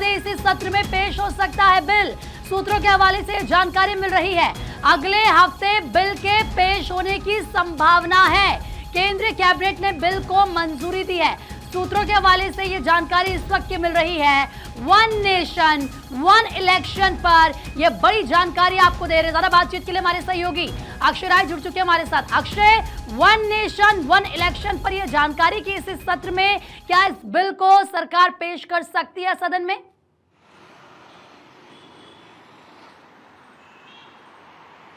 हफ्ते इसी सत्र में पेश हो सकता है बिल। सूत्रों के हवाले से जानकारी मिल रही है, अगले हफ्ते बिल के पेश होने की संभावना है। केंद्रीय कैबिनेट ने बिल को मंजूरी दी है। सूत्रों के हवाले से ये जानकारी इस वक्त की मिल रही है। वन नेशन वन इलेक्शन पर यह बड़ी जानकारी आपको दे रहे। ज्यादा बातचीत के लिए हमारे सहयोगी अक्षय राय जुड़ चुके हैं हमारे साथ। Akshay, one nation one election पर यह जानकारी कि इस सत्र में क्या इस बिल को सरकार पेश कर सकती है सदन में?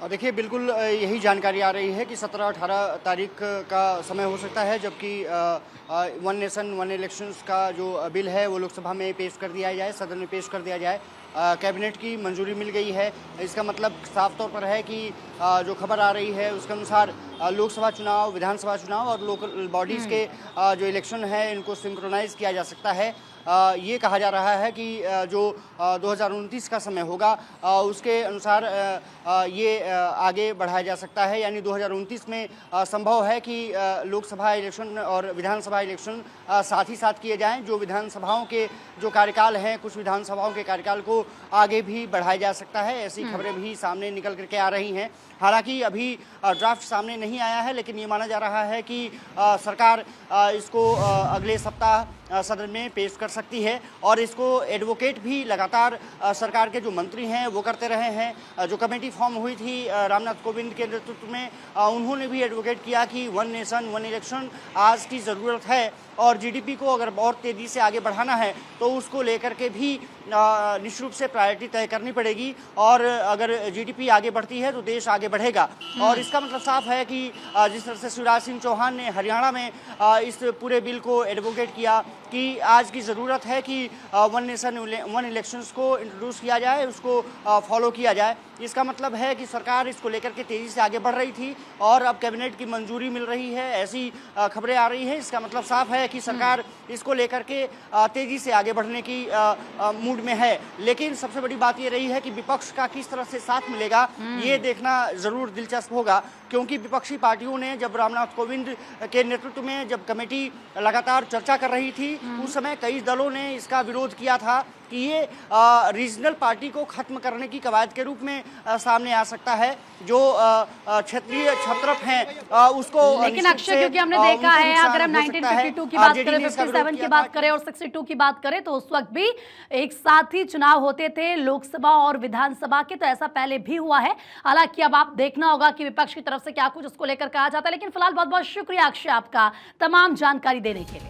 देखिए, बिल्कुल यही जानकारी आ रही है कि 17-18 तारीख का समय हो सकता है, जबकि वन नेशन वन इलेक्शंस का जो बिल है वो लोकसभा में पेश कर दिया जाए, सदन में पेश कर दिया जाए। कैबिनेट की मंजूरी मिल गई है। इसका मतलब साफ तौर पर है कि जो खबर आ रही है उसके अनुसार लोकसभा चुनाव, विधानसभा चुनाव और लोकल बॉडीज़ के जो इलेक्शन है इनको सिंक्रोनाइज किया जा सकता है। ये कहा जा रहा है कि जो 2029 का समय होगा उसके अनुसार ये आगे बढ़ाया जा सकता है। यानी 2029 में संभव है कि लोकसभा इलेक्शन और विधानसभा इलेक्शन साथ ही साथ किए जाएं। जो विधानसभाओं के जो कार्यकाल हैं, कुछ विधानसभाओं के कार्यकाल को आगे भी बढ़ाया जा सकता है। ऐसी खबरें भी सामने निकल करके आ रही हैं। हालांकि अभी ड्राफ्ट सामने नहीं आया है, लेकिन ये माना जा रहा है कि सरकार इसको अगले सप्ताह सदन में पेश कर सकती है। और इसको एडवोकेट भी लगातार सरकार के जो मंत्री हैं वो करते रहे हैं। जो कमेटी फॉर्म हुई थी रामनाथ कोविंद के नेतृत्व में, उन्होंने भी एडवोकेट किया कि वन नेशन वन इलेक्शन आज की ज़रूरत है और जीडीपी को अगर बहुत तेज़ी से आगे बढ़ाना है तो उसको लेकर के भी निश्चित रूप से प्रायोरिटी तय करनी पड़ेगी। और अगर जीडीपी आगे बढ़ती है तो देश आगे बढ़ेगा। और इसका मतलब साफ है कि जिस तरह से शिवराज सिंह चौहान ने हरियाणा में इस पूरे बिल को एडवोकेट किया कि आज की ज़रूरत है कि वन नेशन वन इलेक्शंस को इंट्रोड्यूस किया जाए, उसको फॉलो किया जाए। इसका मतलब है कि सरकार इसको लेकर के तेज़ी से आगे बढ़ रही थी और अब कैबिनेट की मंजूरी मिल रही है, ऐसी खबरें आ रही हैं। इसका मतलब साफ है कि सरकार इसको लेकर के तेज़ी से आगे बढ़ने की मूड में है। लेकिन सबसे बड़ी बात ये रही है कि विपक्ष का किस तरह से साथ मिलेगा ये देखना ज़रूर दिलचस्प होगा, क्योंकि विपक्षी पार्टियों ने जब रामनाथ कोविंद के नेतृत्व में जब कमेटी लगातार चर्चा कर रही थी उस समय कई दलों ने इसका विरोध किया था कि ये रीजनल पार्टी को खत्म करने की कवायद के रूप में सामने आ सकता है। जो क्षेत्रीय छत्रप हैं उसको, लेकिन अक्षय, क्योंकि हमने देखा है अगर हम 1952 की बात करें, 57 की बात करें और 62 की बात करें तो उस वक्त भी एक साथ ही चुनाव होते थे लोकसभा और विधानसभा के, तो ऐसा पहले भी हुआ है। हालांकि अब आप देखना होगा कि विपक्ष की तरफ से क्या कुछ उसको लेकर कहा जाता है। लेकिन फिलहाल बहुत बहुत शुक्रिया अक्षय आपका तमाम जानकारी देने के लिए।